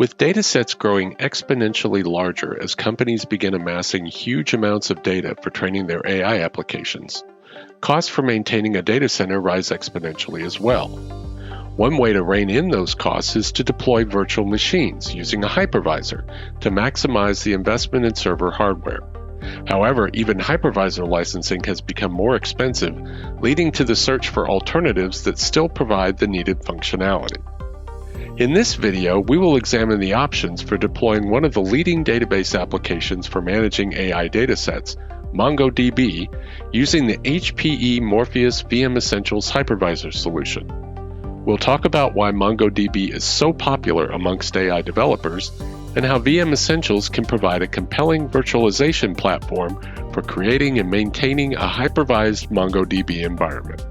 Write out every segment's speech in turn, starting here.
With datasets growing exponentially larger as companies begin amassing huge amounts of data for training their AI applications, costs for maintaining a data center rise exponentially as well. One way to rein in those costs is to deploy virtual machines using a hypervisor to maximize the investment in server hardware. However, even hypervisor licensing has become more expensive, leading to the search for alternatives that still provide the needed functionality. In this video, we will examine the options for deploying one of the leading database applications for managing AI datasets, MongoDB, using the HPE Morpheus VM Essentials hypervisor solution. We'll talk about why MongoDB is so popular amongst AI developers and how VM Essentials can provide a compelling virtualization platform for creating and maintaining a hypervised MongoDB environment.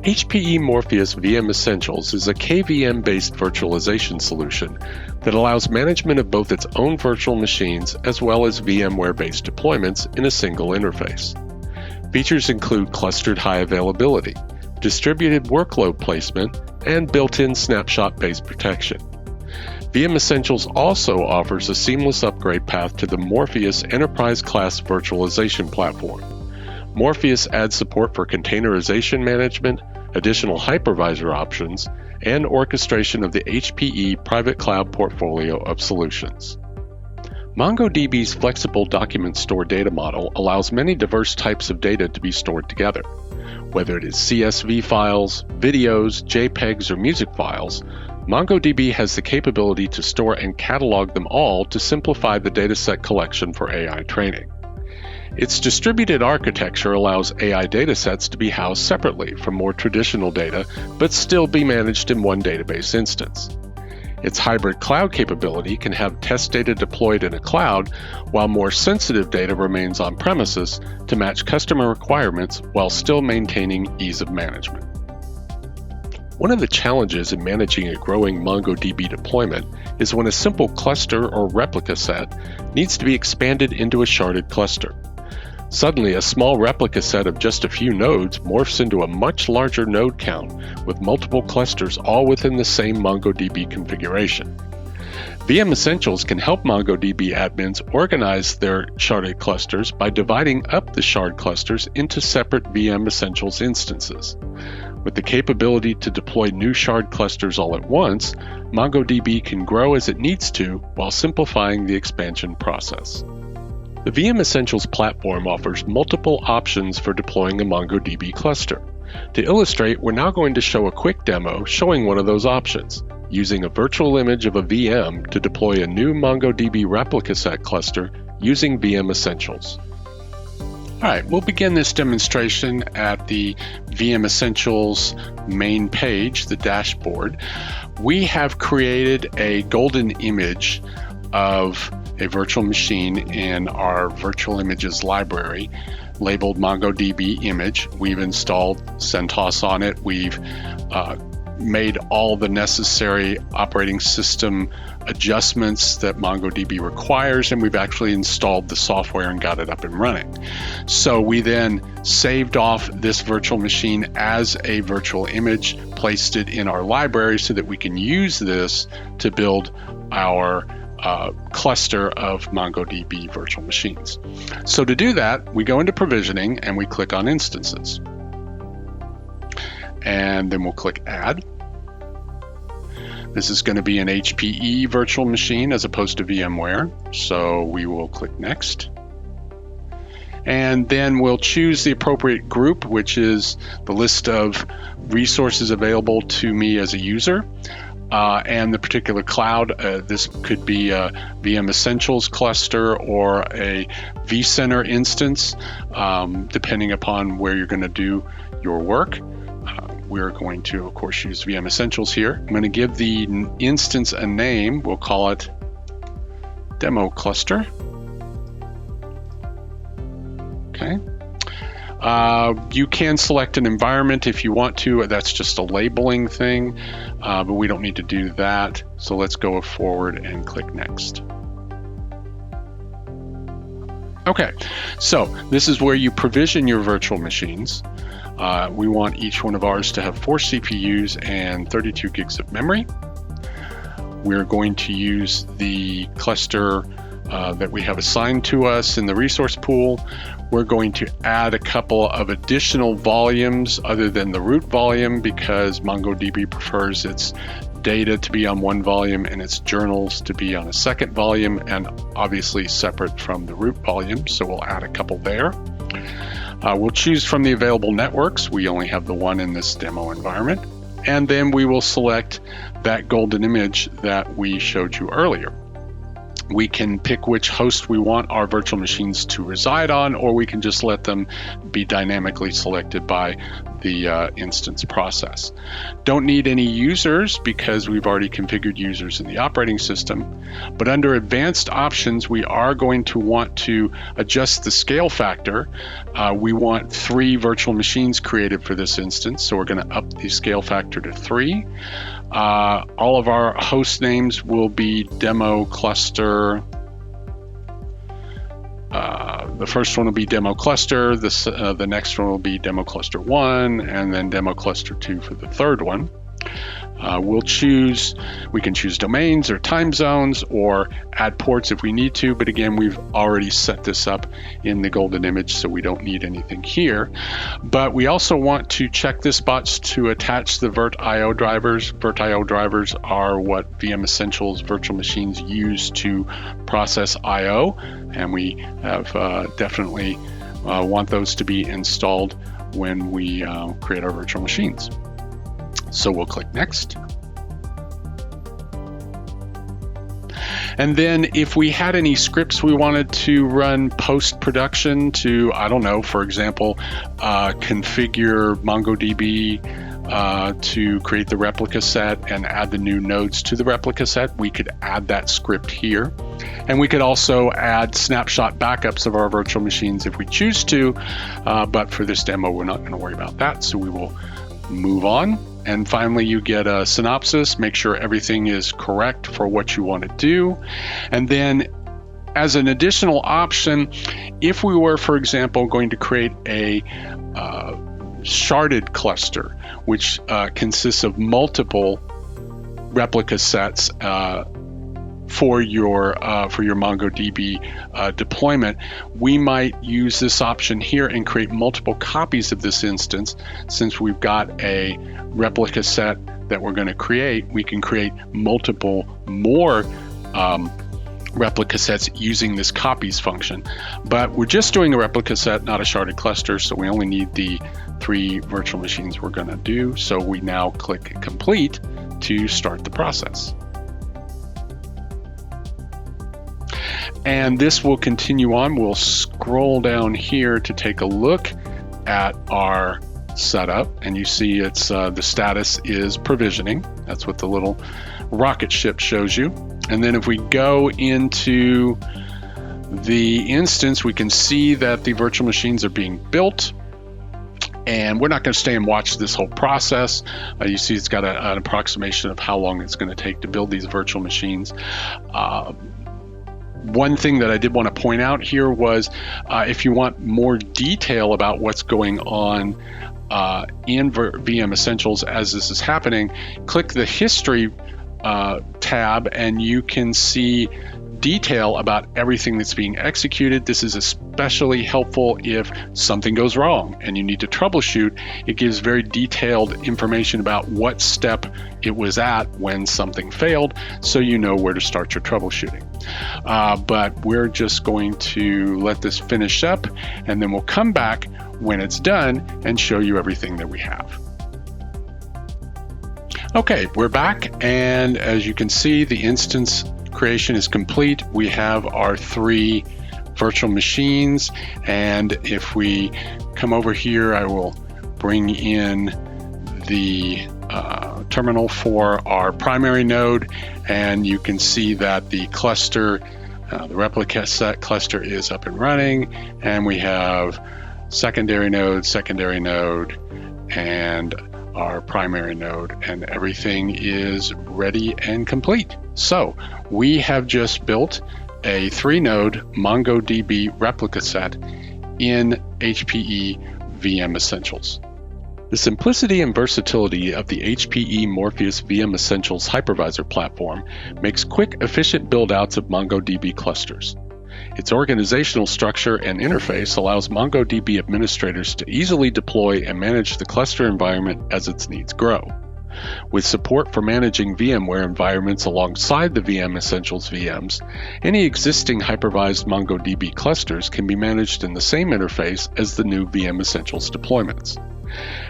HPE Morpheus VM Essentials is a KVM-based virtualization solution that allows management of both its own virtual machines as well as VMware-based deployments in a single interface. Features include clustered high availability, distributed workload placement, and built-in snapshot-based protection. VM Essentials also offers a seamless upgrade path to the Morpheus Enterprise-class virtualization platform. Morpheus adds support for containerization management, additional hypervisor options, and orchestration of the HPE private cloud portfolio of solutions. MongoDB's flexible document store data model allows many diverse types of data to be stored together. Whether it is CSV files, videos, JPEGs, or music files, MongoDB has the capability to store and catalog them all to simplify the dataset collection for AI training. Its distributed architecture allows AI datasets to be housed separately from more traditional data, but still be managed in one database instance. Its hybrid cloud capability can have test data deployed in a cloud, while more sensitive data remains on premises to match customer requirements while still maintaining ease of management. One of the challenges in managing a growing MongoDB deployment is when a simple cluster or replica set needs to be expanded into a sharded cluster. Suddenly, a small replica set of just a few nodes morphs into a much larger node count with multiple clusters all within the same MongoDB configuration. VM Essentials can help MongoDB admins organize their sharded clusters by dividing up the shard clusters into separate VM Essentials instances. With the capability to deploy new shard clusters all at once, MongoDB can grow as it needs to while simplifying the expansion process. The VM Essentials platform offers multiple options for deploying a MongoDB cluster. To illustrate, we're now going to show a quick demo showing one of those options, using a virtual image of a VM to deploy a new MongoDB replica set cluster using VM Essentials. All right, we'll begin this demonstration at the VM Essentials main page, the dashboard. We have created a golden image of a virtual machine in our virtual images library labeled MongoDB image. We've installed CentOS on it. We've made all the necessary operating system adjustments that MongoDB requires, and we've actually installed the software and got it up and running. So we then saved off this virtual machine as a virtual image, placed it in our library so that we can use this to build our cluster of MongoDB virtual machines. So to do that, we go into provisioning and we click on instances. And then we'll click add. This is going to be an HPE virtual machine as opposed to VMware. So we will click next. And then we'll choose the appropriate group, which is the list of resources available to me as a user. And the particular cloud, this could be a VM Essentials cluster or a vCenter instance, depending upon where you're going to do your work. We're going to, of course, use VM Essentials here. I'm going to give the instance a name. We'll call it Demo Cluster. Okay. You can select an environment if you want to. That's just a labeling thing, but we don't need to do that. So let's go forward and click next. Okay, so this is where you provision your virtual machines. We want each one of ours to have 4 CPUs and 32 gigs of memory. We're going to use the cluster that we have assigned to us in the resource pool. We're going to add a couple of additional volumes other than the root volume, because MongoDB prefers its data to be on one volume and its journals to be on a second volume, and obviously separate from the root volume. So we'll add a couple there. We'll choose from the available networks. We only have the one in this demo environment. And then we will select that golden image that we showed you earlier. We can pick which host we want our virtual machines to reside on, or we can just let them be dynamically selected by the instance process. Don't need any users because we've already configured users in the operating system. But under advanced options, we are going to want to adjust the scale factor. We want 3 virtual machines created for this instance, so we're going to up the scale factor to 3. All of our host names will be demo cluster. The first one will be demo cluster, the next one will be demo cluster 1, and then demo cluster 2 for the third one. We can choose domains or time zones or add ports if we need to, but again, we've already set this up in the golden image, so we don't need anything here. But we also want to check this box to attach the virt.io drivers. Virt.io drivers are what VM Essentials virtual machines use to process I/O, and we have definitely want those to be installed when we create our virtual machines. So we'll click Next. And then if we had any scripts we wanted to run post-production to, I don't know, for example, configure MongoDB to create the replica set and add the new nodes to the replica set, we could add that script here. And we could also add snapshot backups of our virtual machines if we choose to, but for this demo, we're not going to worry about that, so we will move on. And finally, you get a synopsis, make sure everything is correct for what you want to do. And then as an additional option, if we were, for example, going to create a sharded cluster, which consists of multiple replica sets for your MongoDB deployment, we might use this option here and create multiple copies of this instance. Since we've got a replica set that we're going to create, we can create multiple more replica sets using this copies function. But we're just doing a replica set, not a sharded cluster, so we only need the 3 virtual machines we're going to do. So we now click Complete to start the process. And this will continue on. We'll scroll down here to take a look at our setup, and you see it's the status is provisioning. That's what the little rocket ship shows you. And then if we go into the instance, we can see that the virtual machines are being built. And we're not going to stay and watch this whole process. You see it's got an approximation of how long it's going to take to build these virtual machines. One thing that I did want to point out here was if you want more detail about what's going on in VM Essentials as this is happening, click the History tab and you can see detail about everything that's being executed. This is especially helpful if something goes wrong and you need to troubleshoot. It gives very detailed information about what step it was at when something failed, so you know where to start your troubleshooting. But we're just going to let this finish up, and then we'll come back when it's done and show you everything that we have. Okay, we're back, and as you can see, the instance creation is complete. We have our 3 virtual machines, and if we come over here, I will bring in the terminal for our primary node, and you can see that the cluster, the replica set cluster is up and running, and we have secondary node, and our primary node, and everything is ready and complete. So we have just built a 3-node MongoDB replica set in HPE VM Essentials. The simplicity and versatility of the HPE Morpheus VM Essentials hypervisor platform makes quick, efficient build-outs of MongoDB clusters. Its organizational structure and interface allows MongoDB administrators to easily deploy and manage the cluster environment as its needs grow. With support for managing VMware environments alongside the VM Essentials VMs, any existing hypervised MongoDB clusters can be managed in the same interface as the new VM Essentials deployments.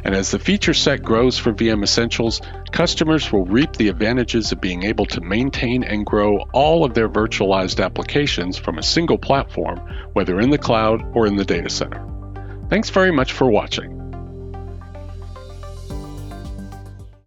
And as the feature set grows for VM Essentials, customers will reap the advantages of being able to maintain and grow all of their virtualized applications from a single platform, whether in the cloud or in the data center. Thanks very much for watching.